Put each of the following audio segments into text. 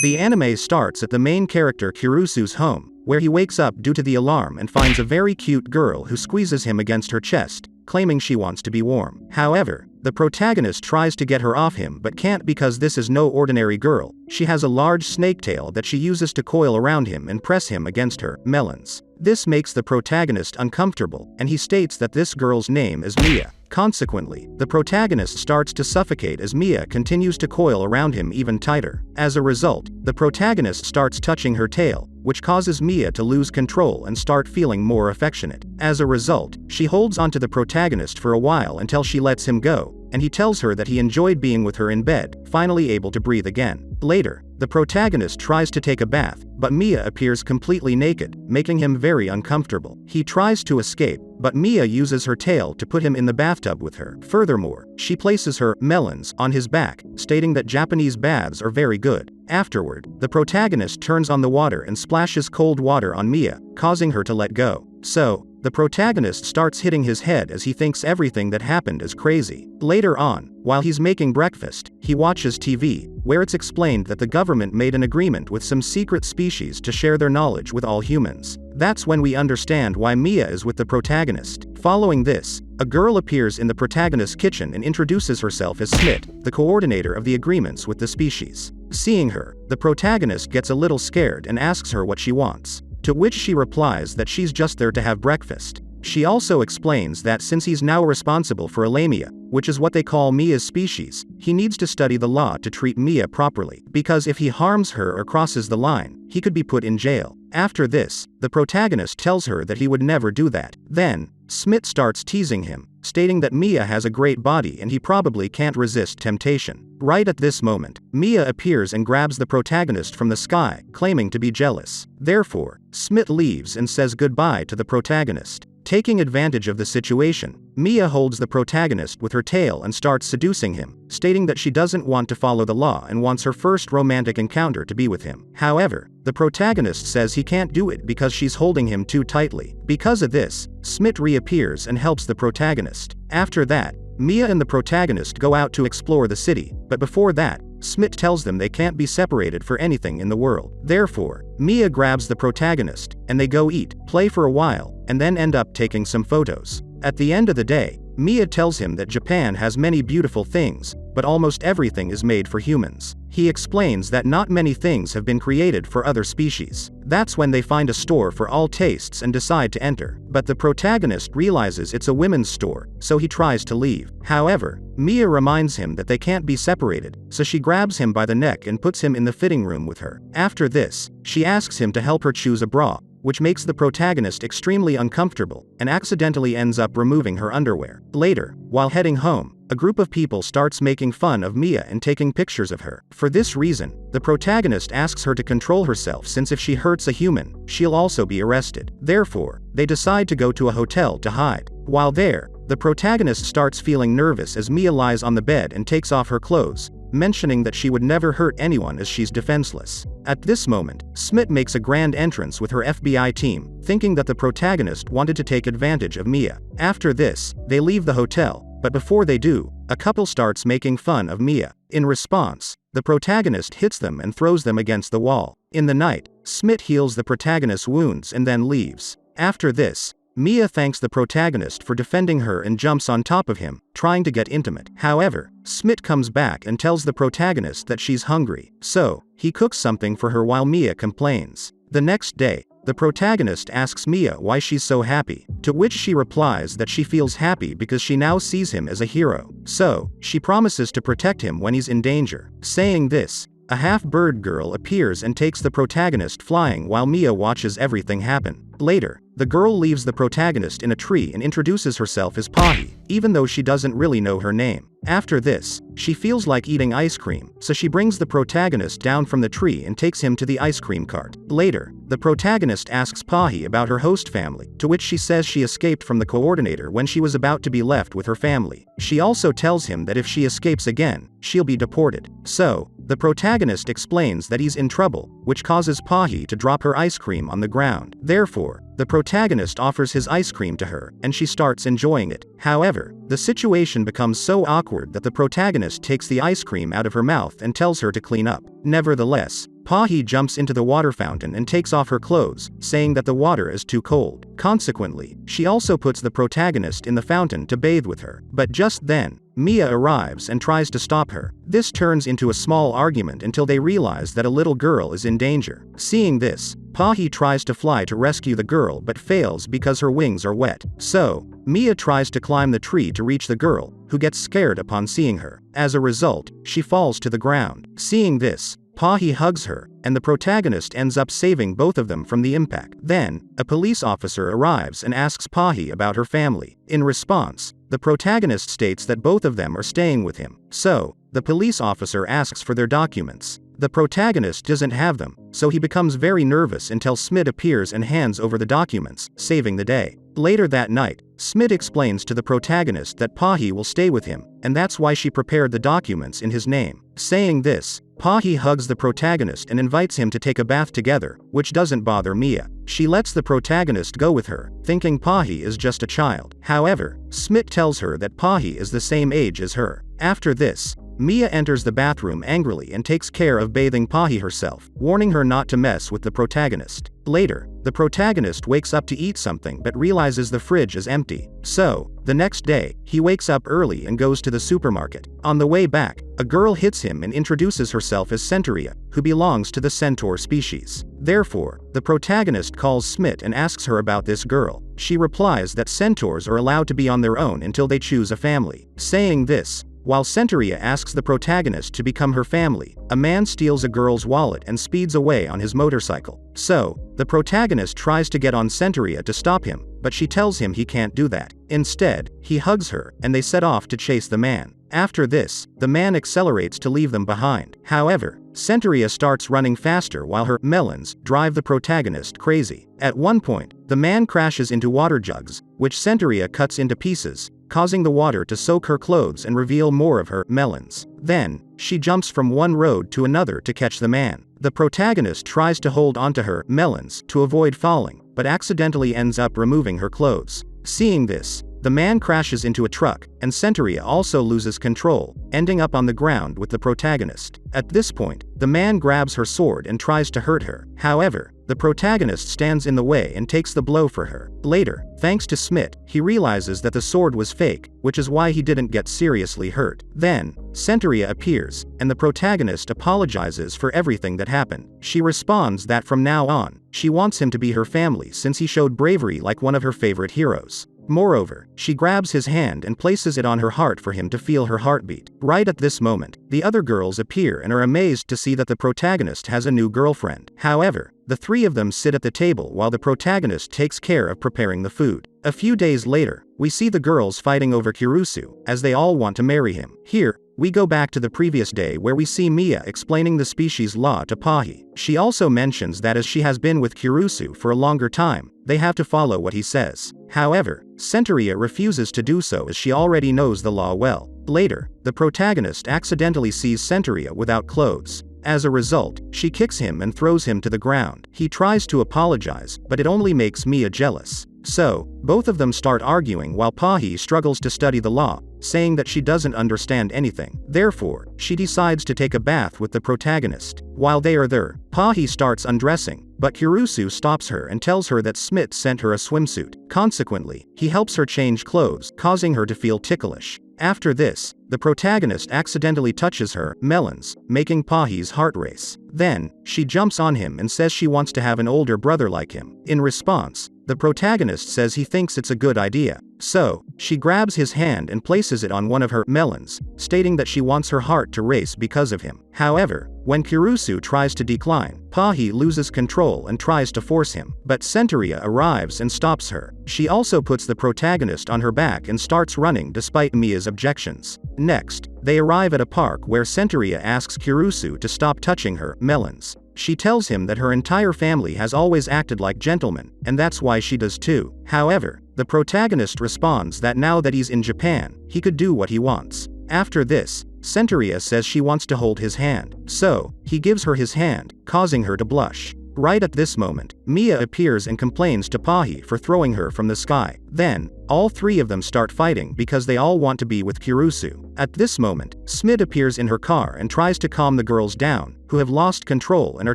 The anime starts at the main character Kurusu's home, where he wakes up due to the alarm and finds a very cute girl who squeezes him against her chest, claiming she wants to be warm. However, the protagonist tries to get her off him but can't because this is no ordinary girl. She has a large snake tail that she uses to coil around him and press him against her melons. This makes the protagonist uncomfortable, and he states that this girl's name is Mia. Consequently, the protagonist starts to suffocate as Mia continues to coil around him even tighter. As a result, the protagonist starts touching her tail, which causes Mia to lose control and start feeling more affectionate. As a result, she holds onto the protagonist for a while until she lets him go, and he tells her that he enjoyed being with her in bed, finally able to breathe again. Later, the protagonist tries to take a bath, but Mia appears completely naked, making him very uncomfortable. He tries to escape, but Mia uses her tail to put him in the bathtub with her. Furthermore, she places her melons on his back, stating that Japanese baths are very good. Afterward, the protagonist turns on the water and splashes cold water on Mia, causing her to let go. So, the protagonist starts hitting his head as he thinks everything that happened is crazy. Later on, while he's making breakfast, he watches TV, where it's explained that the government made an agreement with some secret species to share their knowledge with all humans. That's when we understand why Mia is with the protagonist. Following this, a girl appears in the protagonist's kitchen and introduces herself as Smit, the coordinator of the agreements with the species. Seeing her, the protagonist gets a little scared and asks her what she wants, to which she replies that she's just there to have breakfast. She also explains that since he's now responsible for Alamia, which is what they call Mia's species, he needs to study the law to treat Mia properly, because if he harms her or crosses the line, he could be put in jail. After this, the protagonist tells her that he would never do that. Then, Smit starts teasing him, stating that Mia has a great body and he probably can't resist temptation. Right at this moment, Mia appears and grabs the protagonist from the sky, claiming to be jealous. Therefore, Smit leaves and says goodbye to the protagonist. Taking advantage of the situation, Mia holds the protagonist with her tail and starts seducing him, stating that she doesn't want to follow the law and wants her first romantic encounter to be with him. However, the protagonist says he can't do it because she's holding him too tightly. Because of this, Smit reappears and helps the protagonist. After that, Mia and the protagonist go out to explore the city, but before that, Smit tells them they can't be separated for anything in the world. Therefore, Mia grabs the protagonist, and they go eat, play for a while, and then end up taking some photos. At the end of the day, Mia tells him that Japan has many beautiful things, but almost everything is made for humans. He explains that not many things have been created for other species. That's when they find a store for all tastes and decide to enter. But the protagonist realizes it's a women's store, so he tries to leave. However, Mia reminds him that they can't be separated, so she grabs him by the neck and puts him in the fitting room with her. After this, she asks him to help her choose a bra, which makes the protagonist extremely uncomfortable, and accidentally ends up removing her underwear. Later, while heading home, a group of people starts making fun of Mia and taking pictures of her. For this reason, the protagonist asks her to control herself since if she hurts a human, she'll also be arrested. Therefore, they decide to go to a hotel to hide. While there, the protagonist starts feeling nervous as Mia lies on the bed and takes off her clothes, mentioning that she would never hurt anyone as she's defenseless. At this moment, Smit makes a grand entrance with her FBI team, thinking that the protagonist wanted to take advantage of Mia. After this, they leave the hotel, but before they do, a couple starts making fun of Mia. In response, the protagonist hits them and throws them against the wall. In the night, Smit heals the protagonist's wounds and then leaves. After this, Mia thanks the protagonist for defending her and jumps on top of him, trying to get intimate. However, Smit comes back and tells the protagonist that she's hungry, so he cooks something for her while Mia complains. The next day, the protagonist asks Mia why she's so happy, to which she replies that she feels happy because she now sees him as a hero. So, she promises to protect him when he's in danger. Saying this, a half-bird girl appears and takes the protagonist flying while Mia watches everything happen. Later, the girl leaves the protagonist in a tree and introduces herself as Pahi, even though she doesn't really know her name. After this, she feels like eating ice cream, so she brings the protagonist down from the tree and takes him to the ice cream cart. Later, the protagonist asks Pahi about her host family, to which she says she escaped from the coordinator when she was about to be left with her family. She also tells him that if she escapes again, she'll be deported. So, the protagonist explains that he's in trouble, which causes Pahi to drop her ice cream on the ground. Therefore, the protagonist offers his ice cream to her, and she starts enjoying it. However, the situation becomes so awkward that the protagonist takes the ice cream out of her mouth and tells her to clean up. Nevertheless, Pahi jumps into the water fountain and takes off her clothes, saying that the water is too cold. Consequently, she also puts the protagonist in the fountain to bathe with her. But just then, Mia arrives and tries to stop her. This turns into a small argument until they realize that a little girl is in danger. Seeing this, Pahi tries to fly to rescue the girl but fails because her wings are wet. So, Mia tries to climb the tree to reach the girl, who gets scared upon seeing her. As a result, she falls to the ground. Seeing this, Pahi hugs her, and the protagonist ends up saving both of them from the impact. Then, a police officer arrives and asks Pahi about her family. In response, the protagonist states that both of them are staying with him. So, the police officer asks for their documents. The protagonist doesn't have them, so he becomes very nervous until Smit appears and hands over the documents, saving the day. Later that night, Smit explains to the protagonist that Pahi will stay with him, and that's why she prepared the documents in his name. Saying this, Pahi hugs the protagonist and invites him to take a bath together, which doesn't bother Mia. She lets the protagonist go with her, thinking Pahi is just a child. However, Smit tells her that Pahi is the same age as her. After this, Mia enters the bathroom angrily and takes care of bathing Pahi herself, warning her not to mess with the protagonist. Later, the protagonist wakes up to eat something but realizes the fridge is empty. So, the next day, he wakes up early and goes to the supermarket. On the way back, a girl hits him and introduces herself as Centaurea, who belongs to the centaur species. Therefore, the protagonist calls Smit and asks her about this girl. She replies that centaurs are allowed to be on their own until they choose a family. Saying this, while Centaurea asks the protagonist to become her family, a man steals a girl's wallet and speeds away on his motorcycle. So, the protagonist tries to get on Centaurea to stop him, but she tells him he can't do that. Instead, he hugs her, and they set off to chase the man. After this, the man accelerates to leave them behind. However, Centaurea starts running faster while her melons drive the protagonist crazy. At one point, the man crashes into water jugs, which Centaurea cuts into pieces, causing the water to soak her clothes and reveal more of her melons. Then, she jumps from one road to another to catch the man. The protagonist tries to hold onto her melons to avoid falling, but accidentally ends up removing her clothes. Seeing this, the man crashes into a truck, and Centaurea also loses control, ending up on the ground with the protagonist. At this point, the man grabs her sword and tries to hurt her. However, the protagonist stands in the way and takes the blow for her. Later, thanks to Smit, he realizes that the sword was fake, which is why he didn't get seriously hurt. Then, Centaurea appears, and the protagonist apologizes for everything that happened. She responds that from now on, she wants him to be her family since he showed bravery like one of her favorite heroes. Moreover, she grabs his hand and places it on her heart for him to feel her heartbeat. Right at this moment, the other girls appear and are amazed to see that the protagonist has a new girlfriend. However, the three of them sit at the table while the protagonist takes care of preparing the food. A few days later, we see the girls fighting over Kurusu, as they all want to marry him. Here, we go back to the previous day where we see Mia explaining the species law to Pahi. She also mentions that as she has been with Kurusu for a longer time, they have to follow what he says. However, Centaurea refuses to do so as she already knows the law well. Later, the protagonist accidentally sees Centaurea without clothes. As a result, she kicks him and throws him to the ground. He tries to apologize, but it only makes Mia jealous. So, both of them start arguing while Pahi struggles to study the law, saying that she doesn't understand anything. Therefore, she decides to take a bath with the protagonist. While they are there, Pahi starts undressing, but Kurusu stops her and tells her that Smit sent her a swimsuit. Consequently, he helps her change clothes, causing her to feel ticklish. After this, the protagonist accidentally touches her melons, making Pahi's heart race. Then, she jumps on him and says she wants to have an older brother like him. In response, the protagonist says he thinks it's a good idea. So, she grabs his hand and places it on one of her melons, stating that she wants her heart to race because of him. However, when Kurusu tries to decline, Pahi loses control and tries to force him, but Centaurea arrives and stops her. She also puts the protagonist on her back and starts running despite Mia's objections. Next, they arrive at a park where Centaurea asks Kurusu to stop touching her melons. She tells him that her entire family has always acted like gentlemen, and that's why she does too. However, the protagonist responds that now that he's in Japan, he could do what he wants. After this, Centaurea says she wants to hold his hand. So, he gives her his hand, causing her to blush. Right at this moment, Mia appears and complains to Pahi for throwing her from the sky. Then, all three of them start fighting because they all want to be with Kurusu. At this moment, Smid appears in her car and tries to calm the girls down, who have lost control and are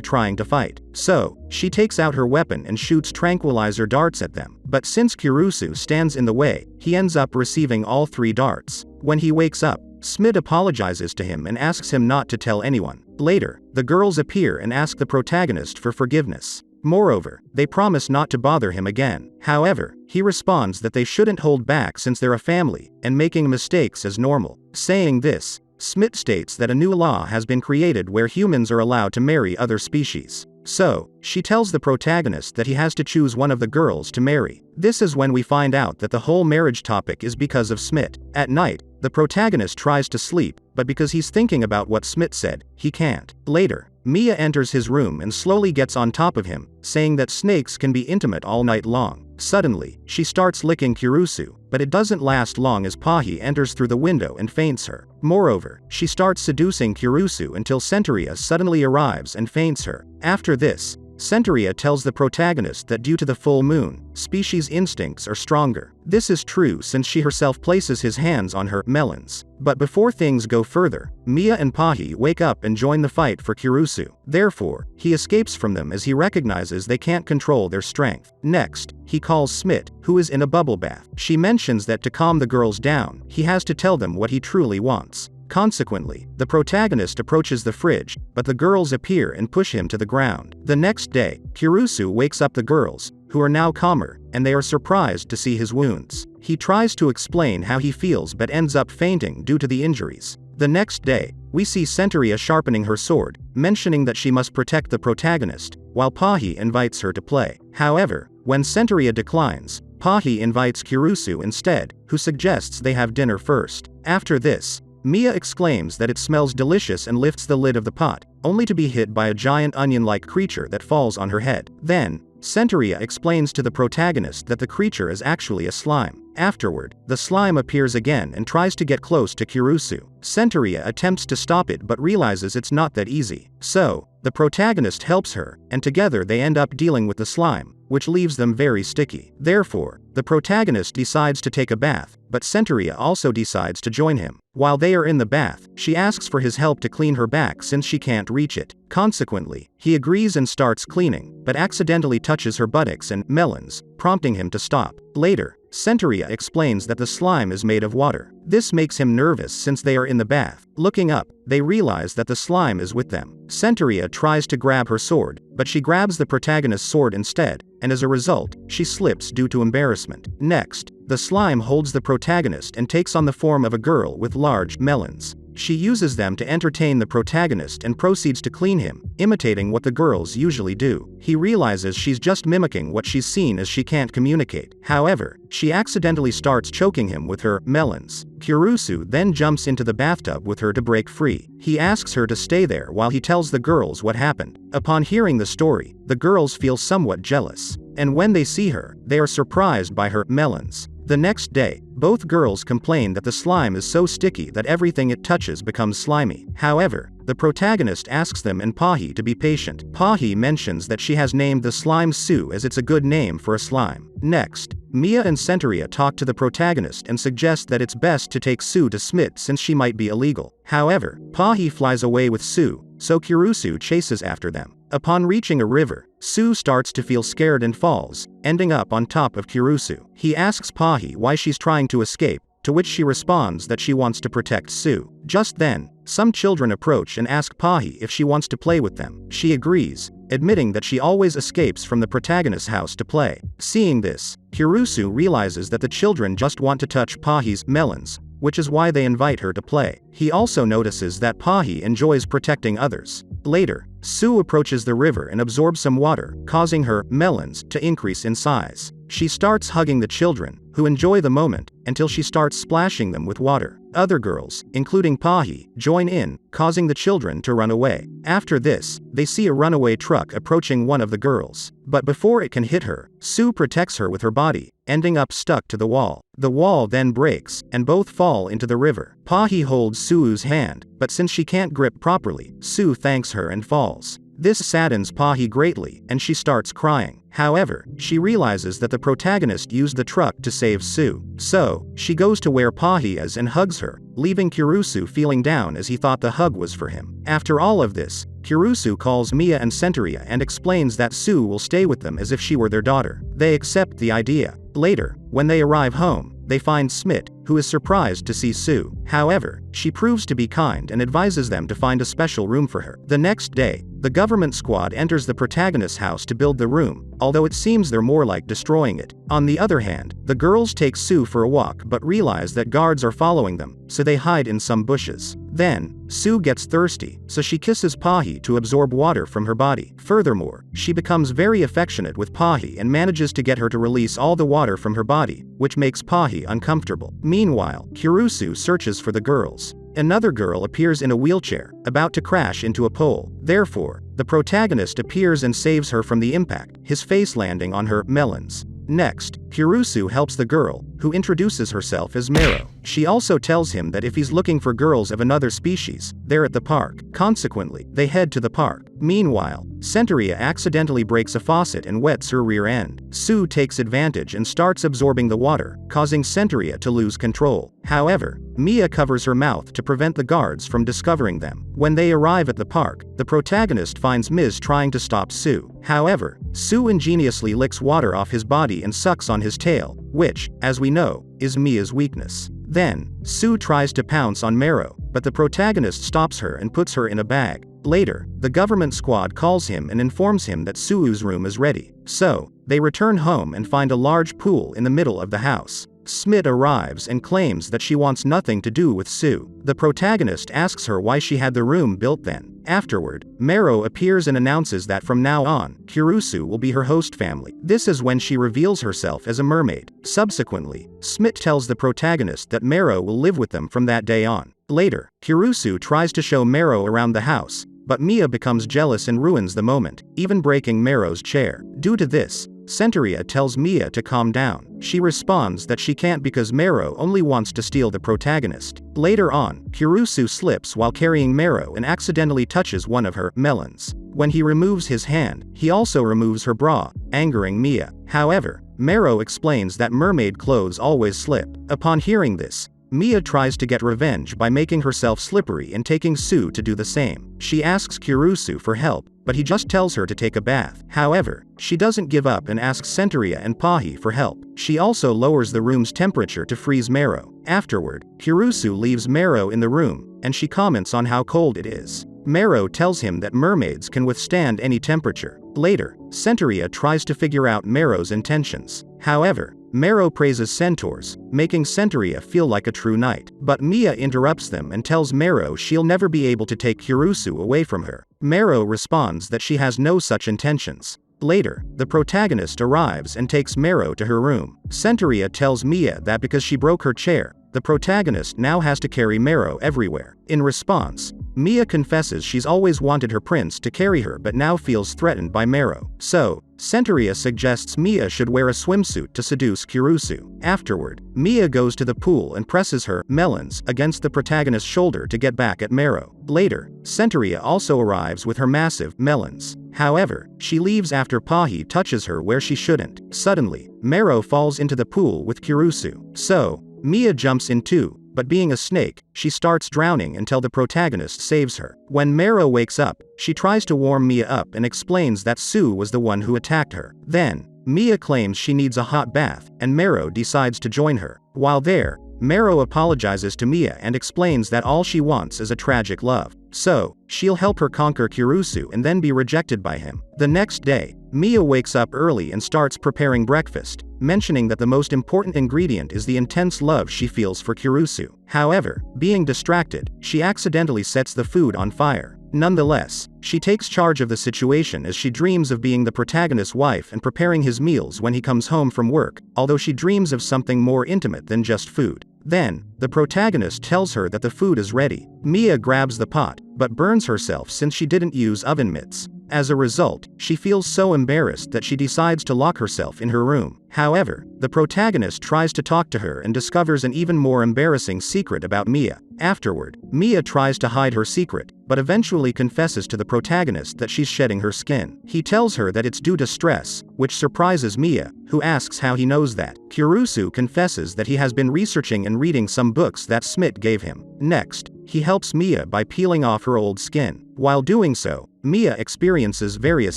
trying to fight. So, she takes out her weapon and shoots tranquilizer darts at them. But since Kurusu stands in the way, he ends up receiving all three darts. When he wakes up, Smid apologizes to him and asks him not to tell anyone. Later, the girls appear and ask the protagonist for forgiveness. Moreover, they promise not to bother him again. However, he responds that they shouldn't hold back since they're a family, and making mistakes is normal. Saying this, Smith states that a new law has been created where humans are allowed to marry other species. So, she tells the protagonist that he has to choose one of the girls to marry. This is when we find out that the whole marriage topic is because of Smith. At night, the protagonist tries to sleep, but because he's thinking about what Smith said, he can't. Later, Mia enters his room and slowly gets on top of him, saying that snakes can be intimate all night long. Suddenly, she starts licking Kurusu, but it doesn't last long as Pahi enters through the window and faints her. Moreover, she starts seducing Kurusu until Centuria suddenly arrives and faints her. After this, Centuria tells the protagonist that due to the full moon, species instincts are stronger. This is true since she herself places his hands on her melons. But before things go further, Mia and Pahi wake up and join the fight for Kurusu. Therefore, he escapes from them as he recognizes they can't control their strength. Next, he calls Smith, who is in a bubble bath. She mentions that to calm the girls down, he has to tell them what he truly wants. Consequently, the protagonist approaches the fridge, but the girls appear and push him to the ground. The next day, Kurusu wakes up the girls, who are now calmer, and they are surprised to see his wounds. He tries to explain how he feels but ends up fainting due to the injuries. The next day, we see Centuria sharpening her sword, mentioning that she must protect the protagonist, while Pahi invites her to play. However, when Centuria declines, Pahi invites Kurusu instead, who suggests they have dinner first. After this, Mia exclaims that it smells delicious and lifts the lid of the pot, only to be hit by a giant onion-like creature that falls on her head. Then, Centuria explains to the protagonist that the creature is actually a slime. Afterward, the slime appears again and tries to get close to Kurusu. Centuria attempts to stop it but realizes it's not that easy. So, the protagonist helps her, and together they end up dealing with the slime, which leaves them very sticky. Therefore, the protagonist decides to take a bath, but Centuria also decides to join him. While they are in the bath, she asks for his help to clean her back since she can't reach it. Consequently, he agrees and starts cleaning, but accidentally touches her buttocks and melons, prompting him to stop. Later, Centuria explains that the slime is made of water. This makes him nervous since they are in the bath. Looking up, they realize that the slime is with them. Centuria tries to grab her sword, but she grabs the protagonist's sword instead, and as a result, she slips due to embarrassment. Next, the slime holds the protagonist and takes on the form of a girl with large melons. She uses them to entertain the protagonist and proceeds to clean him, imitating what the girls usually do. He realizes she's just mimicking what she's seen as she can't communicate. However, she accidentally starts choking him with her melons. Kurusu then jumps into the bathtub with her to break free. He asks her to stay there while he tells the girls what happened. Upon hearing the story, the girls feel somewhat jealous, and when they see her, they are surprised by her melons. The next day, both girls complain that the slime is so sticky that everything it touches becomes slimy. However, the protagonist asks them and Pahi to be patient. Pahi mentions that she has named the slime Sue as it's a good name for a slime. Next, Mia and Centuria talk to the protagonist and suggest that it's best to take Sue to Smith since she might be illegal. However, Pahi flies away with Sue, so Kurusu chases after them. Upon reaching a river, Sue starts to feel scared and falls, ending up on top of Kurusu. He asks Pahi why she's trying to escape, to which she responds that she wants to protect Sue. Just then, some children approach and ask Pahi if she wants to play with them. She agrees, admitting that she always escapes from the protagonist's house to play. Seeing this, Kurusu realizes that the children just want to touch Pahi's melons, which is why they invite her to play. He also notices that Pahi enjoys protecting others. Later, Sue approaches the river and absorbs some water, causing her melons to increase in size. She starts hugging the children, who enjoy the moment, until she starts splashing them with water. Other girls, including Pahi, join in, causing the children to run away. After this, they see a runaway truck approaching one of the girls. But before it can hit her, Sue protects her with her body, ending up stuck to the wall. The wall then breaks, and both fall into the river. Pahi holds Sue's hand, but since she can't grip properly, Sue thanks her and falls. This saddens Pahi greatly, and she starts crying. However, she realizes that the protagonist used the truck to save Sue. So, she goes to where Pahi is and hugs her, leaving Kurusu feeling down as he thought the hug was for him. After all of this, Kurusu calls Mia and Centuria and explains that Sue will stay with them as if she were their daughter. They accept the idea. Later, when they arrive home, they find Smit, who is surprised to see Sue. However, she proves to be kind and advises them to find a special room for her. The next day, the government squad enters the protagonist's house to build the room, although it seems they're more like destroying it. On the other hand, the girls take Sue for a walk but realize that guards are following them, so they hide in some bushes. Then, Sue gets thirsty, so she kisses Pahi to absorb water from her body. Furthermore, she becomes very affectionate with Pahi and manages to get her to release all the water from her body, which makes Pahi uncomfortable. Meanwhile, Kurusu searches for the girls. Another girl appears in a wheelchair, about to crash into a pole. Therefore, the protagonist appears and saves her from the impact, his face landing on her melons. Next, Kurusu helps the girl, who introduces herself as Mero. She also tells him that if he's looking for girls of another species, they're at the park. Consequently, they head to the park. Meanwhile, Centuria accidentally breaks a faucet and wets her rear end. Sue takes advantage and starts absorbing the water, causing Centuria to lose control. However, Mia covers her mouth to prevent the guards from discovering them. When they arrive at the park, the protagonist finds Miz trying to stop Sue. However, Sue ingeniously licks water off his body and sucks on his tail, which, as we know, is Mia's weakness. Then, Sue tries to pounce on Mero, but the protagonist stops her and puts her in a bag. Later, the government squad calls him and informs him that Suu's room is ready. So, they return home and find a large pool in the middle of the house. Smit arrives and claims that she wants nothing to do with Sue. The protagonist asks her why she had the room built then. Afterward, Mero appears and announces that from now on, Kurusu will be her host family. This is when she reveals herself as a mermaid. Subsequently, Smit tells the protagonist that Mero will live with them from that day on. Later, Kurusu tries to show Mero around the house, but Mia becomes jealous and ruins the moment, even breaking Mero's chair. Due to this, Centuria tells Mia to calm down. She responds that she can't because Mero only wants to steal the protagonist. Later on, Kurusu slips while carrying Mero and accidentally touches one of her melons. When he removes his hand, he also removes her bra, angering Mia. However, Mero explains that mermaid clothes always slip. Upon hearing this, Mia tries to get revenge by making herself slippery and taking Sue to do the same. She asks Kurusu for help, but he just tells her to take a bath. However, she doesn't give up and asks Centuria and Pahi for help. She also lowers the room's temperature to freeze Mero. Afterward, Kurusu leaves Mero in the room, and she comments on how cold it is. Mero tells him that mermaids can withstand any temperature. Later, Centuria tries to figure out Mero's intentions. However, Mero praises centaurs, making Centuria feel like a true knight. But Mia interrupts them and tells Mero she'll never be able to take Kurusu away from her. Mero responds that she has no such intentions. Later, the protagonist arrives and takes Mero to her room. Centuria tells Mia that because she broke her chair, the protagonist now has to carry Mero everywhere. In response, Mia confesses she's always wanted her prince to carry her but now feels threatened by Mero. So, Centuria suggests Mia should wear a swimsuit to seduce Kurusu. Afterward, Mia goes to the pool and presses her melons against the protagonist's shoulder to get back at Mero. Later, Centuria also arrives with her massive melons. However, she leaves after Pahi touches her where she shouldn't. Suddenly, Mero falls into the pool with Kurusu. So, Mia jumps in too, but being a snake, she starts drowning until the protagonist saves her. When Mero wakes up, she tries to warm Mia up and explains that Sue was the one who attacked her. Then, Mia claims she needs a hot bath, and Mero decides to join her. While there, Mero apologizes to Mia and explains that all she wants is a tragic love. So, she'll help her conquer Kurusu and then be rejected by him. The next day, Mia wakes up early and starts preparing breakfast, mentioning that the most important ingredient is the intense love she feels for Kurusu. However, being distracted, she accidentally sets the food on fire. Nonetheless, she takes charge of the situation as she dreams of being the protagonist's wife and preparing his meals when he comes home from work, although she dreams of something more intimate than just food. Then, the protagonist tells her that the food is ready. Mia grabs the pot, but burns herself since she didn't use oven mitts. As a result, she feels so embarrassed that she decides to lock herself in her room. However, the protagonist tries to talk to her and discovers an even more embarrassing secret about Mia. Afterward, Mia tries to hide her secret, but eventually confesses to the protagonist that she's shedding her skin. He tells her that it's due to stress, which surprises Mia, who asks how he knows that. Kurusu confesses that he has been researching and reading some books that Smit gave him. Next, he helps Mia by peeling off her old skin. While doing so, Mia experiences various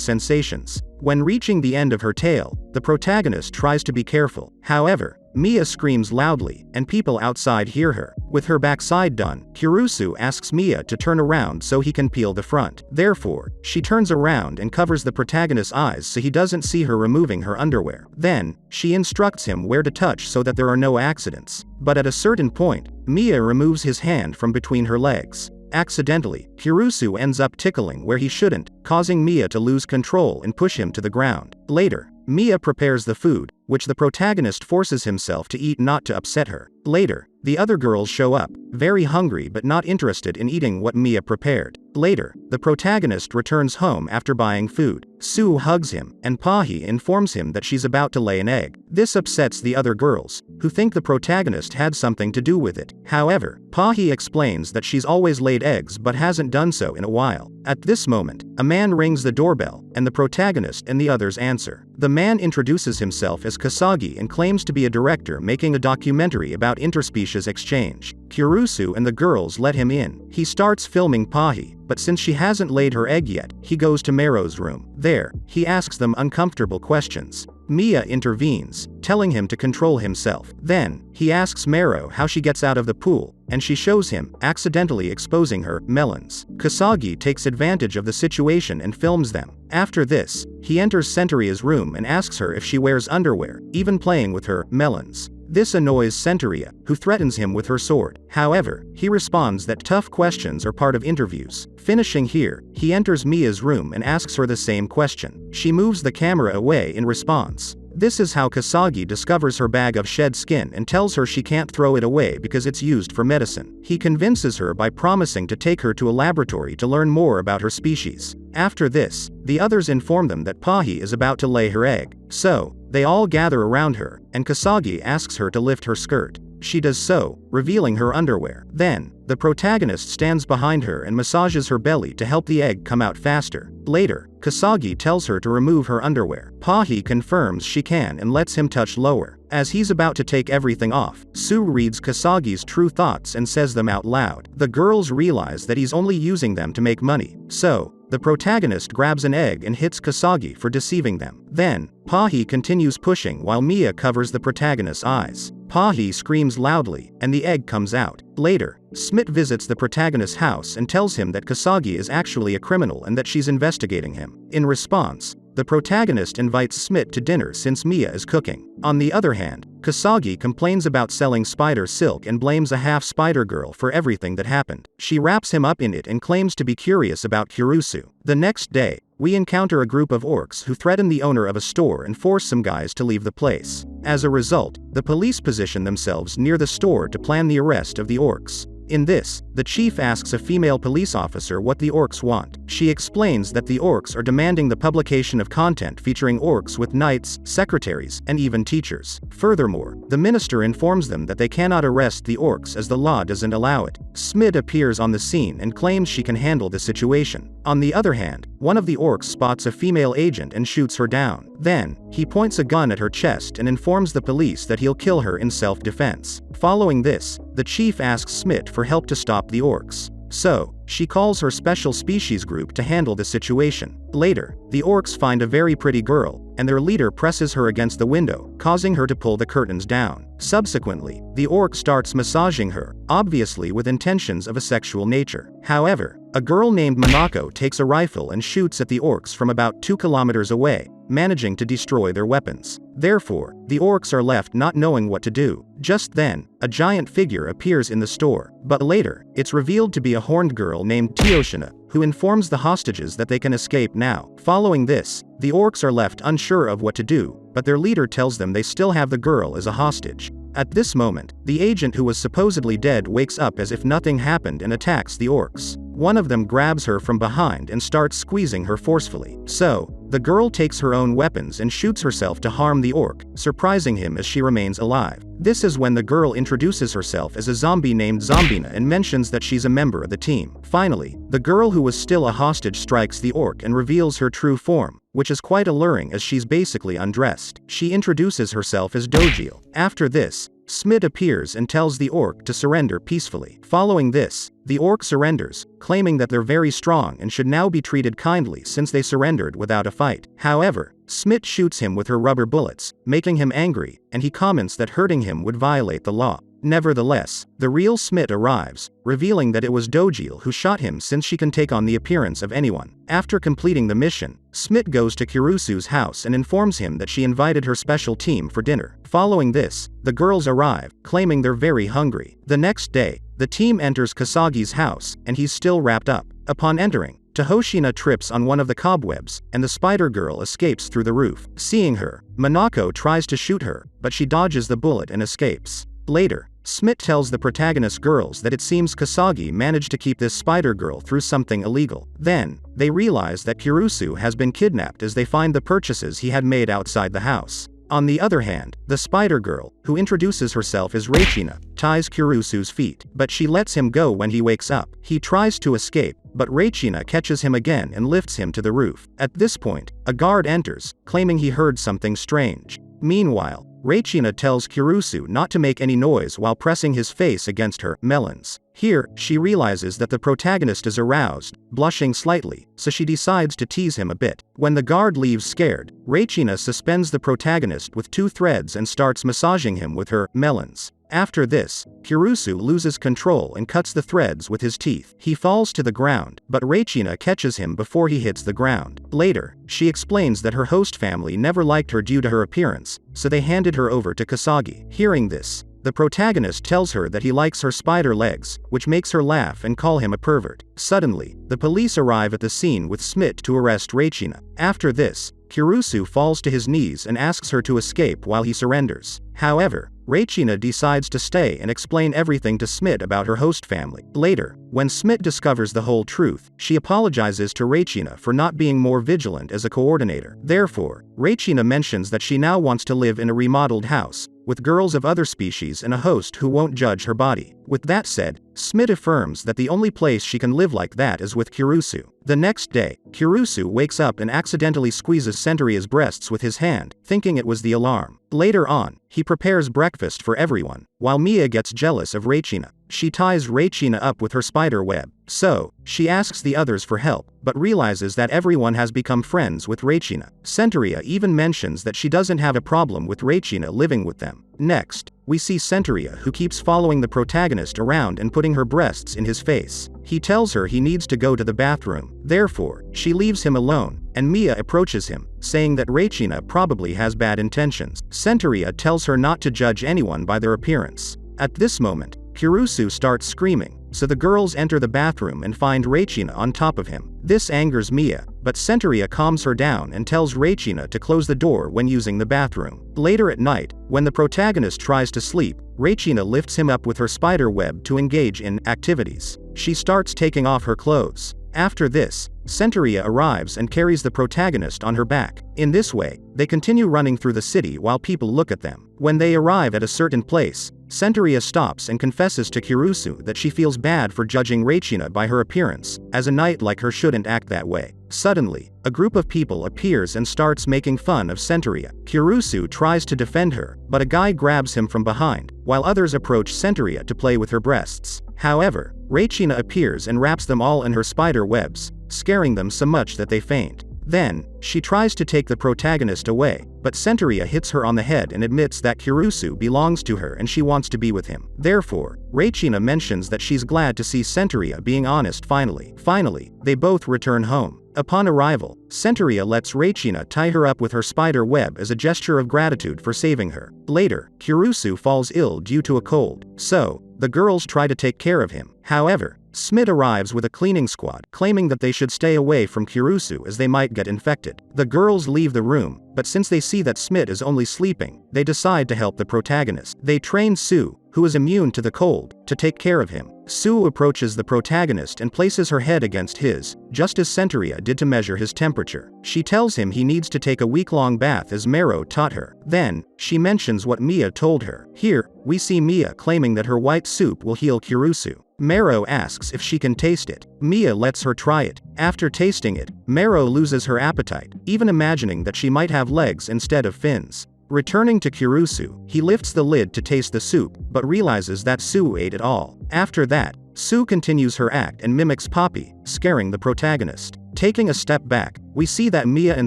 sensations. When reaching the end of her tale, the protagonist tries to be careful. However, Mia screams loudly, and people outside hear her. With her backside done, Kurusu asks Mia to turn around so he can peel the front. Therefore, she turns around and covers the protagonist's eyes so he doesn't see her removing her underwear. Then, she instructs him where to touch so that there are no accidents. But at a certain point, Mia removes his hand from between her legs. Accidentally, Kurusu ends up tickling where he shouldn't, causing Mia to lose control and push him to the ground. Later, Mia prepares the food, which the protagonist forces himself to eat not to upset her. Later, the other girls show up, very hungry but not interested in eating what Mia prepared. Later, the protagonist returns home after buying food. Sue hugs him, and Pahi informs him that she's about to lay an egg. This upsets the other girls, who think the protagonist had something to do with it. However, Pahi explains that she's always laid eggs but hasn't done so in a while. At this moment, a man rings the doorbell, and the protagonist and the others answer. The man introduces himself as Kasagi and claims to be a director making a documentary about interspecies exchange. Kurusu and the girls let him in. He starts filming Pahi, but since she hasn't laid her egg yet, he goes to Mero's room. There, he asks them uncomfortable questions. Mia intervenes, telling him to control himself. Then, he asks Mero how she gets out of the pool, and she shows him, accidentally exposing her melons. Kasagi takes advantage of the situation and films them. After this, he enters Centuria's room and asks her if she wears underwear, even playing with her melons. This annoys Centuria, who threatens him with her sword. However, he responds that tough questions are part of interviews. Finishing here, he enters Mia's room and asks her the same question. She moves the camera away in response. This is how Kasagi discovers her bag of shed skin and tells her she can't throw it away because it's used for medicine. He convinces her by promising to take her to a laboratory to learn more about her species. After this, the others inform them that Pahi is about to lay her egg. So, they all gather around her, and Kasagi asks her to lift her skirt. She does so, revealing her underwear. Then, the protagonist stands behind her and massages her belly to help the egg come out faster. Later, Kasagi tells her to remove her underwear. Pahi confirms she can and lets him touch lower. As he's about to take everything off, Sue reads Kasagi's true thoughts and says them out loud. The girls realize that he's only using them to make money. So, the protagonist grabs an egg and hits Kasagi for deceiving them. Then, Pahi continues pushing while Mia covers the protagonist's eyes. Pahi screams loudly, and the egg comes out. Later, Smit visits the protagonist's house and tells him that Kasagi is actually a criminal and that she's investigating him. In response, the protagonist invites Smit to dinner since Mia is cooking. On the other hand, Kasagi complains about selling spider silk and blames a half-spider girl for everything that happened. She wraps him up in it and claims to be curious about Kurusu. The next day, we encounter a group of orcs who threaten the owner of a store and force some guys to leave the place. As a result, the police position themselves near the store to plan the arrest of the orcs. In this, the chief asks a female police officer what the orcs want. She explains that the orcs are demanding the publication of content featuring orcs with knights, secretaries, and even teachers. Furthermore, the minister informs them that they cannot arrest the orcs as the law doesn't allow it. Smid appears on the scene and claims she can handle the situation. On the other hand, one of the orcs spots a female agent and shoots her down. Then, he points a gun at her chest and informs the police that he'll kill her in self-defense. Following this, the chief asks Smit for help to stop the orcs. So, she calls her special species group to handle the situation. Later, the orcs find a very pretty girl, and their leader presses her against the window, causing her to pull the curtains down. Subsequently, the orc starts massaging her, obviously with intentions of a sexual nature. However, a girl named Monako takes a rifle and shoots at the orcs from about 2 kilometers away, managing to destroy their weapons. Therefore, the orcs are left not knowing what to do. Just then, a giant figure appears in the store, but later, it's revealed to be a horned girl named Tioshina, who informs the hostages that they can escape now. Following this, the orcs are left unsure of what to do, but their leader tells them they still have the girl as a hostage. At this moment, the agent who was supposedly dead wakes up as if nothing happened and attacks the orcs. one of them grabs her from behind and starts squeezing her forcefully. So, the girl takes her own weapons and shoots herself to harm the orc, surprising him as she remains alive. This is when the girl introduces herself as a zombie named Zombina and mentions that she's a member of the team. Finally, the girl who was still a hostage strikes the orc and reveals her true form, which is quite alluring as she's basically undressed. She introduces herself as Dojil. After this, Smit appears and tells the orc to surrender peacefully. Following this, the orc surrenders, claiming that they're very strong and should now be treated kindly since they surrendered without a fight. However, Smit shoots him with her rubber bullets, making him angry, and he comments that hurting him would violate the law. Nevertheless, the real Smit arrives, revealing that it was Dojil who shot him since she can take on the appearance of anyone. After completing the mission, Smit goes to Kurusu's house and informs him that she invited her special team for dinner. Following this, the girls arrive, claiming they're very hungry. The next day, the team enters Kasagi's house, and he's still wrapped up. Upon entering, Tohoshina trips on one of the cobwebs, and the spider girl escapes through the roof. Seeing her, Monako tries to shoot her, but she dodges the bullet and escapes. Later, Smit tells the protagonist girls that it seems Kasagi managed to keep this spider girl through something illegal. Then, they realize that Kurusu has been kidnapped as they find the purchases he had made outside the house. On the other hand, the spider girl, who introduces herself as Reichina, ties Kurusu's feet, but she lets him go when he wakes up. He tries to escape, but Reichina catches him again and lifts him to the roof. At this point, a guard enters, claiming he heard something strange. Meanwhile, Reichina tells Kurusu not to make any noise while pressing his face against her melons. Here, she realizes that the protagonist is aroused, blushing slightly, so she decides to tease him a bit. When the guard leaves scared, Reichina suspends the protagonist with 2 threads and starts massaging him with her melons. After this, Kurusu loses control and cuts the threads with his teeth. He falls to the ground, but Reichina catches him before he hits the ground. Later, she explains that her host family never liked her due to her appearance, so they handed her over to Kasagi. Hearing this, the protagonist tells her that he likes her spider legs, which makes her laugh and call him a pervert. Suddenly, the police arrive at the scene with Smit to arrest Reichina. After this, Kurusu falls to his knees and asks her to escape while he surrenders. However, Reichina decides to stay and explain everything to Smit about her host family. Later, when Smit discovers the whole truth, she apologizes to Reichina for not being more vigilant as a coordinator. Therefore, Reichina mentions that she now wants to live in a remodeled house, with girls of other species and a host who won't judge her body. With that said, Smit affirms that the only place she can live like that is with Kurusu. The next day, Kurusu wakes up and accidentally squeezes Centuria's breasts with his hand, thinking it was the alarm. Later on, he prepares breakfast for everyone, while Mia gets jealous of Reichina. She ties Reichina up with her spider web. So, she asks the others for help, but realizes that everyone has become friends with Reichina. Centuria even mentions that she doesn't have a problem with Reichina living with them. Next, we see Centuria who keeps following the protagonist around and putting her breasts in his face. He tells her he needs to go to the bathroom. Therefore, she leaves him alone, and Mia approaches him, saying that Reichina probably has bad intentions. Centuria tells her not to judge anyone by their appearance. At this moment, Kurusu starts screaming, so the girls enter the bathroom and find Reichina on top of him. This angers Mia, but Centuria calms her down and tells Reichina to close the door when using the bathroom. Later at night, when the protagonist tries to sleep, Reichina lifts him up with her spider web to engage in activities. She starts taking off her clothes. After this, Centuria arrives and carries the protagonist on her back. In this way, they continue running through the city while people look at them. When they arrive at a certain place, Centuria stops and confesses to Kurusu that she feels bad for judging Reichina by her appearance, as a knight like her shouldn't act that way. Suddenly, a group of people appears and starts making fun of Centuria. Kurusu tries to defend her, but a guy grabs him from behind, while others approach Centuria to play with her breasts. However, Reichina appears and wraps them all in her spider webs, scaring them so much that they faint. Then, she tries to take the protagonist away, but Centuria hits her on the head and admits that Kurusu belongs to her and she wants to be with him. Therefore, Reichina mentions that she's glad to see Centuria being honest finally. Finally, they both return home. Upon arrival, Centuria lets Reichina tie her up with her spider web as a gesture of gratitude for saving her. Later, Kurusu falls ill due to a cold, so the girls try to take care of him. However, Smit arrives with a cleaning squad, claiming that they should stay away from Kurusu as they might get infected. The girls leave the room, but since they see that Smit is only sleeping, they decide to help the protagonist. They train Sue, who is immune to the cold, to take care of him. Sue approaches the protagonist and places her head against his, just as Centuria did to measure his temperature. She tells him he needs to take a week-long bath as Mero taught her. Then, she mentions what Mia told her. Here, we see Mia claiming that her white soup will heal Kurusu. Mero asks if she can taste it. Mia lets her try it. After tasting it, Mero loses her appetite, even imagining that she might have legs instead of fins. Returning to Kurusu, he lifts the lid to taste the soup, but realizes that Sue ate it all. After that, Sue continues her act and mimics Poppy, scaring the protagonist. Taking a step back, we see that Mia and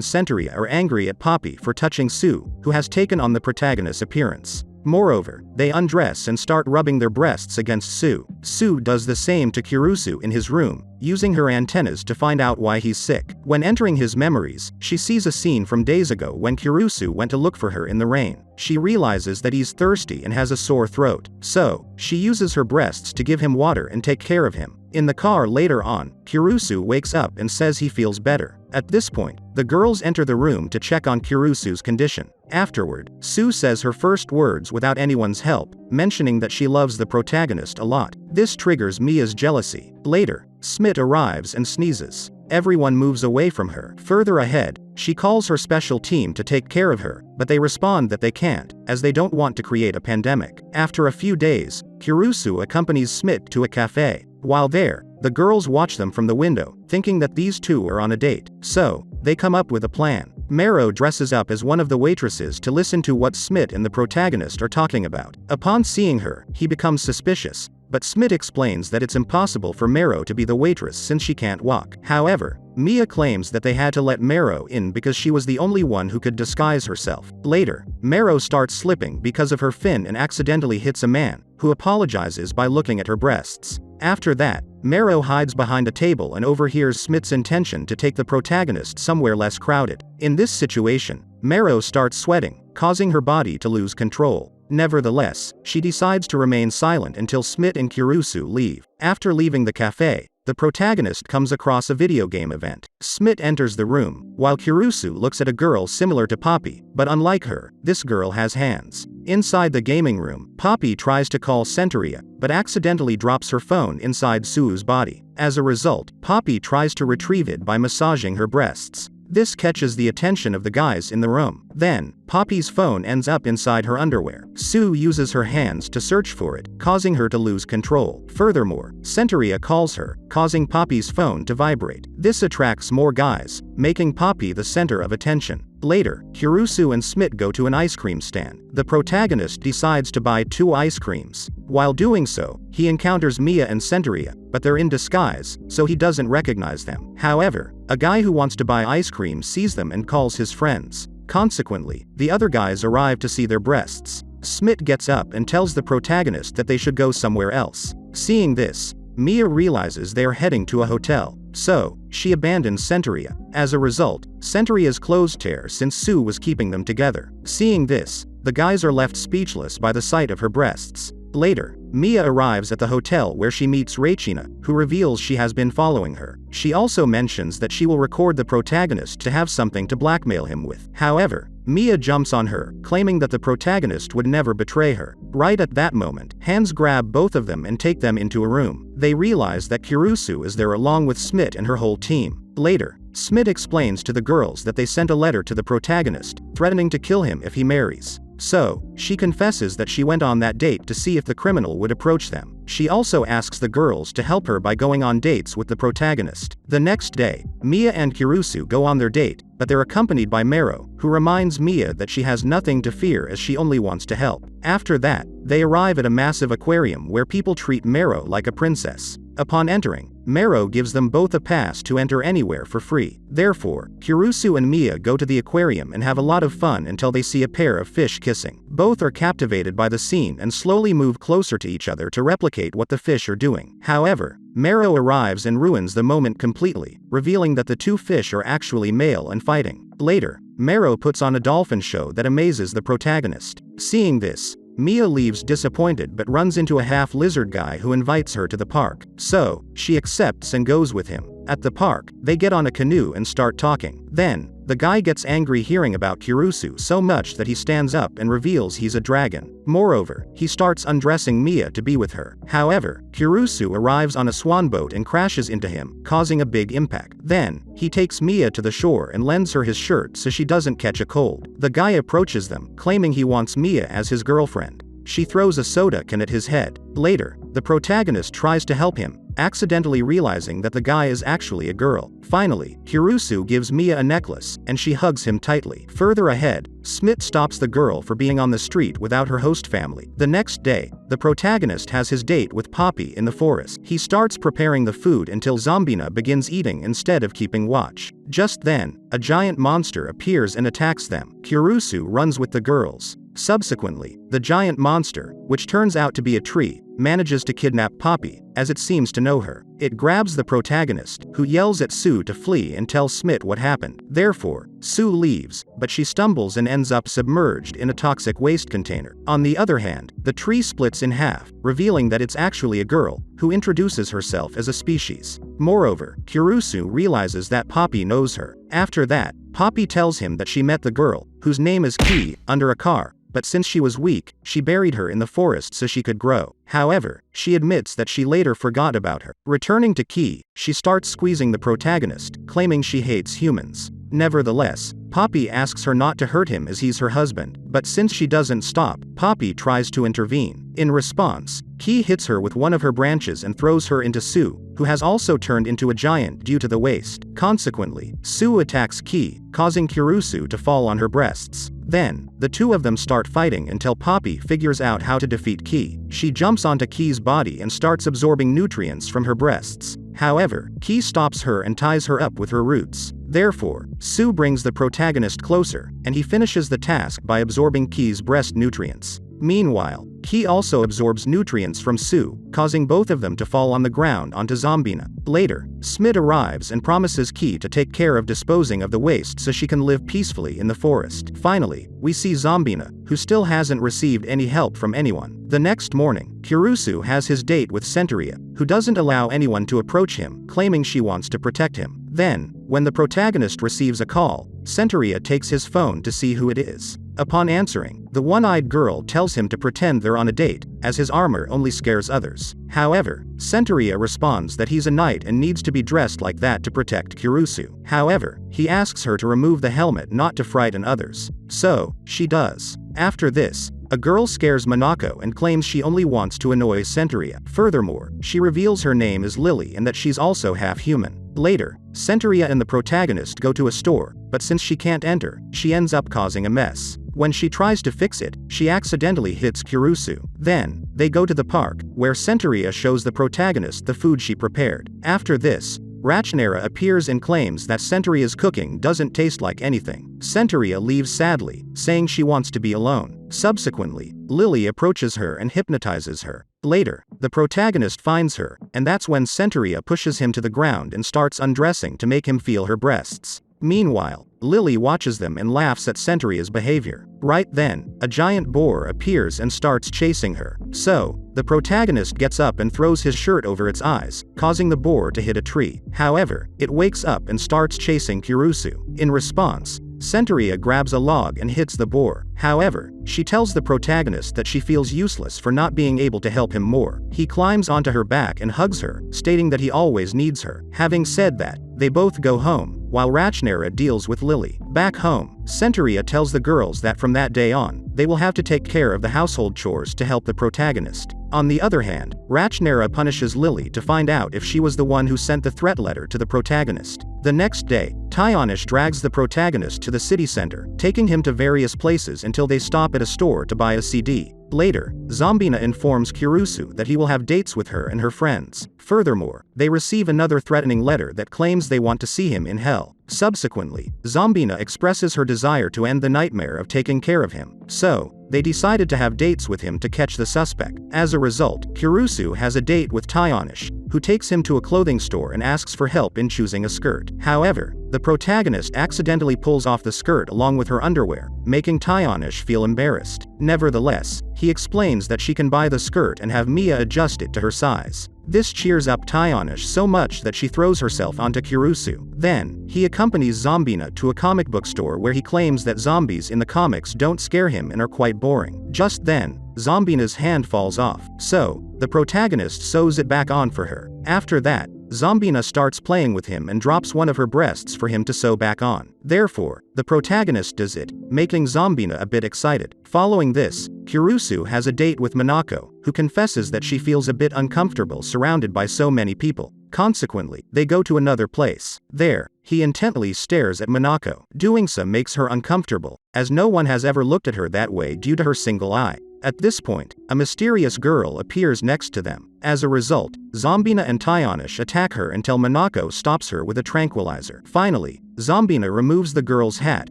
Centuria are angry at Poppy for touching Sue, who has taken on the protagonist's appearance. Moreover, they undress and start rubbing their breasts against Sue. Sue does the same to Kurusu in his room, using her antennas to find out why he's sick. When entering his memories, she sees a scene from days ago when Kurusu went to look for her in the rain. She realizes that he's thirsty and has a sore throat, so she uses her breasts to give him water and take care of him. In the car later on, Kurusu wakes up and says he feels better. At this point, the girls enter the room to check on Kurusu's condition. Afterward, Sue says her first words without anyone's help, mentioning that she loves the protagonist a lot. This triggers Mia's jealousy. Later, Smit arrives and sneezes. Everyone moves away from her. Further ahead, she calls her special team to take care of her, but they respond that they can't, as they don't want to create a pandemic. After a few days, Kurusu accompanies Smit to a cafe. While there, the girls watch them from the window, thinking that these two are on a date. So, they come up with a plan. Mero dresses up as one of the waitresses to listen to what Smit and the protagonist are talking about. Upon seeing her, he becomes suspicious, but Smit explains that it's impossible for Mero to be the waitress since she can't walk. However, Mia claims that they had to let Mero in because she was the only one who could disguise herself. Later, Mero starts slipping because of her fin and accidentally hits a man, who apologizes by looking at her breasts. After that, Mero hides behind a table and overhears Smit's intention to take the protagonist somewhere less crowded. In this situation, Mero starts sweating, causing her body to lose control. Nevertheless, she decides to remain silent until Smit and Kurusu leave. After leaving the cafe, the protagonist comes across a video game event. Smit enters the room, while Kurusu looks at a girl similar to Poppy, but unlike her, this girl has hands. Inside the gaming room, Poppy tries to call Centuria, but accidentally drops her phone inside Sue's body. As a result, Poppy tries to retrieve it by massaging her breasts. This catches the attention of the guys in the room. Then, Poppy's phone ends up inside her underwear. Sue uses her hands to search for it, causing her to lose control. Furthermore, Centuria calls her, causing Poppy's phone to vibrate. This attracts more guys, making Poppy the center of attention. Later, Kurusu and Smit go to an ice cream stand. The protagonist decides to buy 2 ice creams. While doing so, he encounters Mia and Centuria, but they're in disguise, so he doesn't recognize them. However, a guy who wants to buy ice cream sees them and calls his friends. Consequently, the other guys arrive to see their breasts. Smit gets up and tells the protagonist that they should go somewhere else. Seeing this, Mia realizes they are heading to a hotel, so she abandons Centuria. As a result, Centuria's clothes tear since Sue was keeping them together. Seeing this, the guys are left speechless by the sight of her breasts. Later, Mia arrives at the hotel where she meets Rachina, who reveals she has been following her. She also mentions that she will record the protagonist to have something to blackmail him with. However, Mia jumps on her, claiming that the protagonist would never betray her. Right at that moment, hands grab both of them and take them into a room. They realize that Kurusu is there along with Smit and her whole team. Later, Smit explains to the girls that they sent a letter to the protagonist, threatening to kill him if he marries. So, she confesses that she went on that date to see if the criminal would approach them. She also asks the girls to help her by going on dates with the protagonist. The next day, Mia and Kurusu go on their date, but they're accompanied by Mero, who reminds Mia that she has nothing to fear as she only wants to help. After that, they arrive at a massive aquarium where people treat Mero like a princess. Upon entering, Mero gives them both a pass to enter anywhere for free. Therefore, Kurusu and Mia go to the aquarium and have a lot of fun until they see a pair of fish kissing. Both are captivated by the scene and slowly move closer to each other to replicate what the fish are doing. However, Mero arrives and ruins the moment completely, revealing that the 2 fish are actually male and fighting. Later, Mero puts on a dolphin show that amazes the protagonist. Seeing this, Mia leaves disappointed but runs into a half-lizard guy who invites her to the park. So, she accepts and goes with him. At the park, they get on a canoe and start talking. Then, the guy gets angry hearing about Kurusu so much that he stands up and reveals he's a dragon. Moreover, he starts undressing Mia to be with her. However, Kurusu arrives on a swan boat and crashes into him, causing a big impact. Then, he takes Mia to the shore and lends her his shirt so she doesn't catch a cold. The guy approaches them, claiming he wants Mia as his girlfriend. She throws a soda can at his head. Later, the protagonist tries to help him, accidentally realizing that the guy is actually a girl. Finally, Kurusu gives Mia a necklace, and she hugs him tightly. Further ahead, Smith stops the girl for being on the street without her host family. The next day, the protagonist has his date with Poppy in the forest. He starts preparing the food until Zombina begins eating instead of keeping watch. Just then, a giant monster appears and attacks them. Kurusu runs with the girls. Subsequently, the giant monster, which turns out to be a tree, manages to kidnap Poppy, as it seems to know her. It grabs the protagonist, who yells at Sue to flee and tells Smith what happened. Therefore, Sue leaves, but she stumbles and ends up submerged in a toxic waste container. On the other hand, the tree splits in half, revealing that it's actually a girl, who introduces herself as a species. Moreover, Kurusu realizes that Poppy knows her. After that, Poppy tells him that she met the girl, whose name is Key, under a car. But since she was weak, she buried her in the forest so she could grow. However, she admits that she later forgot about her. Returning to Key, she starts squeezing the protagonist, claiming she hates humans. Nevertheless, Poppy asks her not to hurt him as he's her husband, but since she doesn't stop, Poppy tries to intervene. In response, Key hits her with one of her branches and throws her into Sue, who has also turned into a giant due to the waste. Consequently, Sue attacks Key, causing Kurusu to fall on her breasts. Then, the two of them start fighting until Poppy figures out how to defeat Key. She jumps onto Key's body and starts absorbing nutrients from her breasts. However, Key stops her and ties her up with her roots. Therefore, Sue brings the protagonist closer, and he finishes the task by absorbing Key's breast nutrients. Meanwhile, Key also absorbs nutrients from Sue, causing both of them to fall on the ground onto Zombina. Later, Smith arrives and promises Key to take care of disposing of the waste so she can live peacefully in the forest. Finally, we see Zombina, who still hasn't received any help from anyone. The next morning, Kurusu has his date with Centuria, who doesn't allow anyone to approach him, claiming she wants to protect him. Then, when the protagonist receives a call, Centuria takes his phone to see who it is. Upon answering, the one-eyed girl tells him to pretend they're on a date, as his armor only scares others. However, Centuria responds that he's a knight and needs to be dressed like that to protect Kurusu. However, he asks her to remove the helmet not to frighten others. So, she does. After this, a girl scares Monako and claims she only wants to annoy Centuria. Furthermore, she reveals her name is Lily and that she's also half human. Later, Centuria and the protagonist go to a store, but since she can't enter, she ends up causing a mess. When she tries to fix it, she accidentally hits Kurusu. Then, they go to the park, where Centuria shows the protagonist the food she prepared. After this, Rachnera appears and claims that Centuria's cooking doesn't taste like anything. Centuria leaves sadly, saying she wants to be alone. Subsequently, Lily approaches her and hypnotizes her. Later, the protagonist finds her, and that's when Centuria pushes him to the ground and starts undressing to make him feel her breasts. Meanwhile, Lily watches them and laughs at Centuria's behavior. Right then, a giant boar appears and starts chasing her. So, the protagonist gets up and throws his shirt over its eyes, causing the boar to hit a tree. However, it wakes up and starts chasing Kurusu. In response, Centuria grabs a log and hits the boar. However, she tells the protagonist that she feels useless for not being able to help him more. He climbs onto her back and hugs her, stating that he always needs her. Having said that, they both go home, while Rachnera deals with Lily. Back home, Centuria tells the girls that from that day on, they will have to take care of the household chores to help the protagonist. On the other hand, Rachnera punishes Lily to find out if she was the one who sent the threat letter to the protagonist. The next day, Tyonish drags the protagonist to the city center, taking him to various places until they stop at a store to buy a CD. Later, Zombina informs Kurusu that he will have dates with her and her friends. Furthermore, they receive another threatening letter that claims they want to see him in hell. Subsequently, Zombina expresses her desire to end the nightmare of taking care of him. So, they decided to have dates with him to catch the suspect. As a result, Kurusu has a date with Tyonish, who takes him to a clothing store and asks for help in choosing a skirt. However, the protagonist accidentally pulls off the skirt along with her underwear, making Tyonish feel embarrassed. Nevertheless, he explains that she can buy the skirt and have Mia adjust it to her size. This cheers up Tyonish so much that she throws herself onto Kurusu. Then, he accompanies Zombina to a comic book store where he claims that zombies in the comics don't scare him and are quite boring. Just then, Zombina's hand falls off, so the protagonist sews it back on for her. After that, Zombina starts playing with him and drops one of her breasts for him to sew back on. Therefore, the protagonist does it, making Zombina a bit excited. Following this, Kurusu has a date with Minako, who confesses that she feels a bit uncomfortable surrounded by so many people. Consequently, they go to another place. There, he intently stares at Minako. Doing so makes her uncomfortable, as no one has ever looked at her that way due to her single eye. At this point, a mysterious girl appears next to them. As a result, Zombina and Tyonish attack her until Minako stops her with a tranquilizer. Finally, Zombina removes the girl's hat,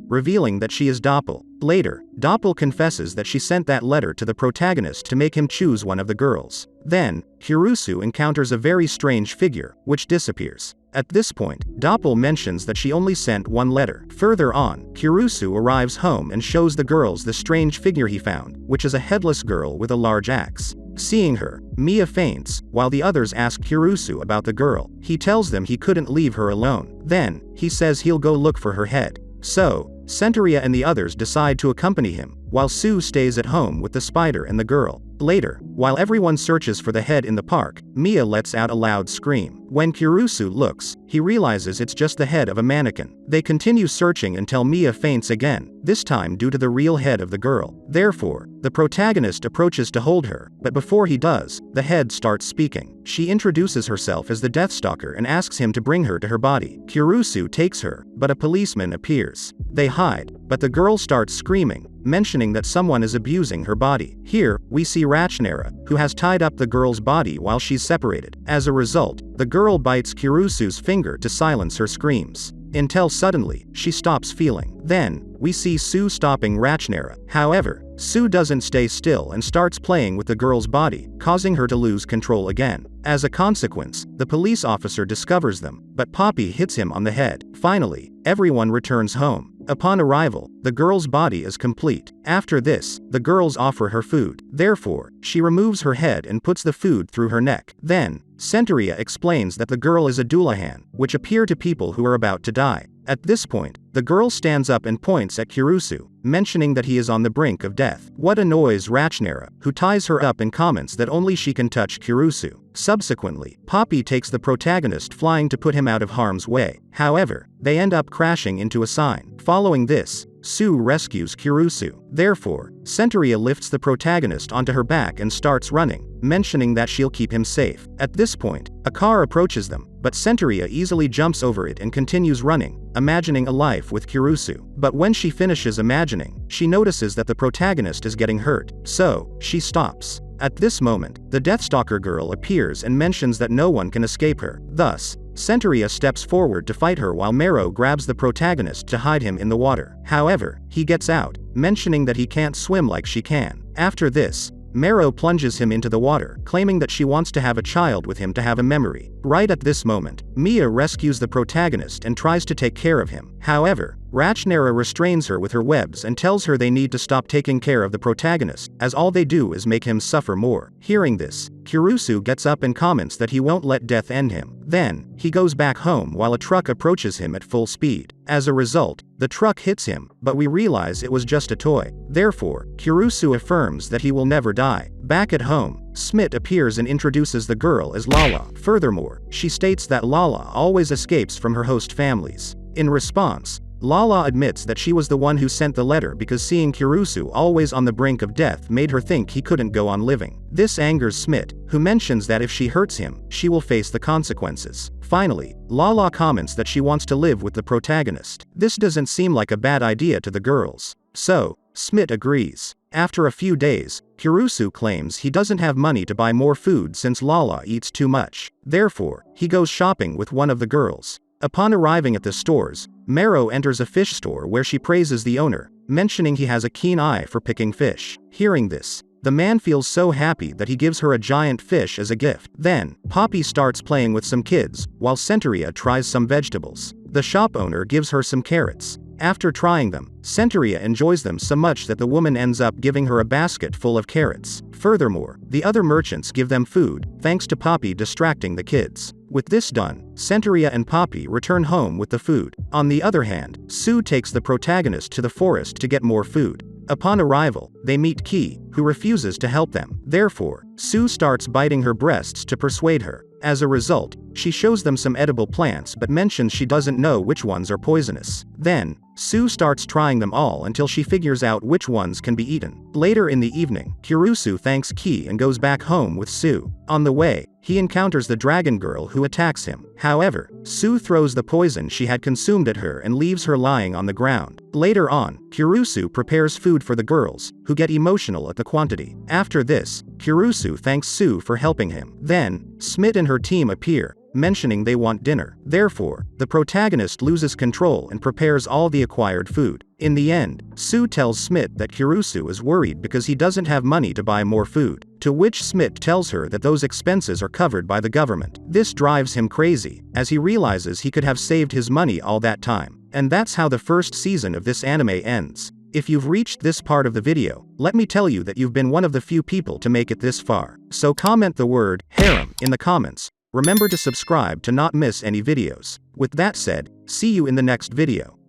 revealing that she is Doppel. Later, Doppel confesses that she sent that letter to the protagonist to make him choose one of the girls. Then, Kurusu encounters a very strange figure, which disappears. At this point, Doppel mentions that she only sent one letter. Further on, Kurusu arrives home and shows the girls the strange figure he found, which is a headless girl with a large axe. Seeing her, Mia faints, while the others ask Kurusu about the girl. He tells them he couldn't leave her alone. Then, he says he'll go look for her head. So, Centuria and the others decide to accompany him, while Sue stays at home with the spider and the girl. Later, while everyone searches for the head in the park, Mia lets out a loud scream. When Kurusu looks, he realizes it's just the head of a mannequin. They continue searching until Mia faints again, this time due to the real head of the girl. Therefore, the protagonist approaches to hold her, but before he does, the head starts speaking. She introduces herself as the Deathstalker and asks him to bring her to her body. Kurusu takes her, but a policeman appears. They hide, but the girl starts screaming, mentioning that someone is abusing her body. Here, we see Rachnera, who has tied up the girl's body while she's separated. As a result, the girl bites Kurusu's finger to silence her screams, until suddenly, she stops feeling. Then, we see Sue stopping Rachnera. However, Sue doesn't stay still and starts playing with the girl's body, causing her to lose control again. As a consequence, the police officer discovers them, but Poppy hits him on the head. Finally, everyone returns home. Upon arrival, the girl's body is complete. After this, the girls offer her food. Therefore, she removes her head and puts the food through her neck. Then, Centuria explains that the girl is a Doulahan, which appear to people who are about to die. At this point, the girl stands up and points at Kurusu, mentioning that he is on the brink of death. What annoys Rachnera, who ties her up and comments that only she can touch Kurusu. Subsequently, Poppy takes the protagonist flying to put him out of harm's way. However, they end up crashing into a sign. Following this, Sue rescues Kurusu. Therefore, Centuria lifts the protagonist onto her back and starts running, mentioning that she'll keep him safe. At this point, a car approaches them, but Centuria easily jumps over it and continues running, imagining a life with Kurusu. But when she finishes imagining, she notices that the protagonist is getting hurt, so she stops. At this moment, the Deathstalker girl appears and mentions that no one can escape her. Thus, Centuria steps forward to fight her while Mero grabs the protagonist to hide him in the water. However, he gets out, mentioning that he can't swim like she can. After this, Mero plunges him into the water, claiming that she wants to have a child with him to have a memory. Right at this moment, Mia rescues the protagonist and tries to take care of him. However, Rachnera restrains her with her webs and tells her they need to stop taking care of the protagonist, as all they do is make him suffer more. Hearing this, Kurusu gets up and comments that he won't let death end him. Then, he goes back home while a truck approaches him at full speed. As a result, the truck hits him, but we realize it was just a toy. Therefore, Kurusu affirms that he will never die. Back at home, Smit appears and introduces the girl as Lala. Furthermore, she states that Lala always escapes from her host families. In response, Lala admits that she was the one who sent the letter because seeing Kurusu always on the brink of death made her think he couldn't go on living. This angers Smit, who mentions that if she hurts him, she will face the consequences. Finally, Lala comments that she wants to live with the protagonist. This doesn't seem like a bad idea to the girls. So, Smit agrees. After a few days, Kurusu claims he doesn't have money to buy more food since Lala eats too much. Therefore, he goes shopping with one of the girls. Upon arriving at the stores, Mero enters a fish store where she praises the owner, mentioning he has a keen eye for picking fish. Hearing this, the man feels so happy that he gives her a giant fish as a gift. Then, Poppy starts playing with some kids, while Centuria tries some vegetables. The shop owner gives her some carrots. After trying them, Centuria enjoys them so much that the woman ends up giving her a basket full of carrots. Furthermore, the other merchants give them food, thanks to Poppy distracting the kids. With this done, Centuria and Poppy return home with the food. On the other hand, Sue takes the protagonist to the forest to get more food. Upon arrival, they meet Key, who refuses to help them. Therefore, Sue starts biting her breasts to persuade her. As a result, she shows them some edible plants but mentions she doesn't know which ones are poisonous. Then, Sue starts trying them all until she figures out which ones can be eaten. Later in the evening, Kurusu thanks Key and goes back home with Sue. On the way, he encounters the dragon girl who attacks him. However, Sue throws the poison she had consumed at her and leaves her lying on the ground. Later on, Kurusu prepares food for the girls, who get emotional at the quantity. After this, Kurusu thanks Sue for helping him. Then, Smit and her team appear, mentioning they want dinner. Therefore, the protagonist loses control and prepares all the acquired food. In the end, Sue tells Smit that Kurusu is worried because he doesn't have money to buy more food, to which Smit tells her that those expenses are covered by the government. This drives him crazy, as he realizes he could have saved his money all that time. And that's how the first season of this anime ends. If you've reached this part of the video, let me tell you that you've been one of the few people to make it this far. So comment the word harem in the comments. Remember to subscribe to not miss any videos. With that said, see you in the next video.